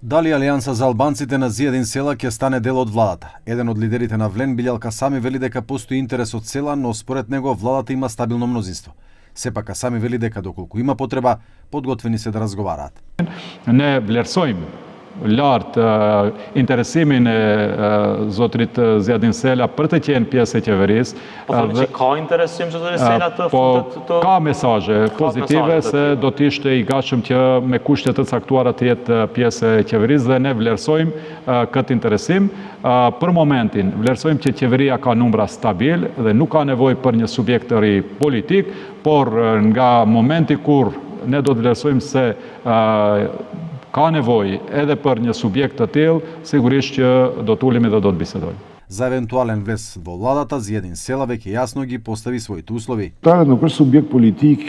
Дали Алијанса за албанците на Зиједин Села ќе стане дел од владата? Еден од лидерите на Влен, Билјал Касами, вели дека постои интерес од Села, но според него владата има стабилно мнозинство. Сепак Касами вели дека доколку има потреба, подготвени се да разговараат. Ne vlerësojmë lartë interesimin e zotrit Zjadin Sela për të qenë pjesë e qeverisë. Po thonë që ka interesim zotri Sela të fundet të... Ka mesazhe pozitive se do të ishte i gatshëm që me kushte të caktuara të jetë pjesë e qeverisë dhe ne vlerësojmë këtë interesim. Për momentin vlerësojmë që qeveria ka numra stabil dhe nuk ka nevojë për një subjekt të ri politik, por nga momenti kur ne do të vlerësojmë se ka nevojë edhe për një subjekt të tillë, sigurisht që do të ulemi dhe do të bisedojmë. За евентуален влез во владата, Зиједин Села веќе јасно ги постави своите услови. Тарët nuk është subjekt politik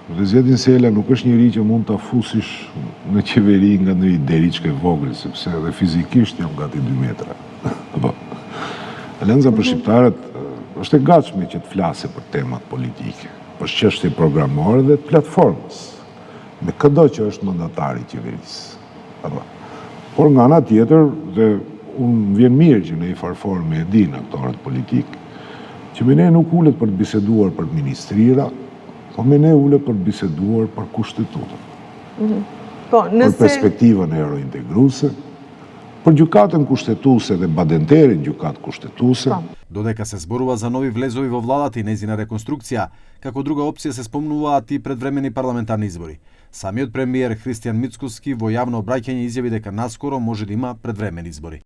dhe Zjedin Sela nuk është njëri që mund ta fusish në qeveri nga ndonjë deriçkë vogël, sepse edhe fizikisht jam gati 2 metra. Apo. Alianca për shqiptarët është e gatshme që të flasë për temat politike, për çështje programore dhe të platformës, me çdo që është mandatari i qeverisë. Apo. Por nga ana tjetër, dhe unë vjen mirë që në i farforme e din aktorët politikë, që me ne nuk ulet për të biseduar për ministrira, po me ne ulet për të biseduar për kushtetutën. Për perspektivën e eurointegruese, për gjykatën kushtetuese dhe badenterin gjykatë kushtetuese. Додека се зборува за нови влезови во владата и нејзина реконструкција, како друга опција се спомнуваат и предвремени парламентарни избори. Самиот премиер Христијан Мицкоски во јавно обраќање изјави дека наскоро може да има предвремени избори.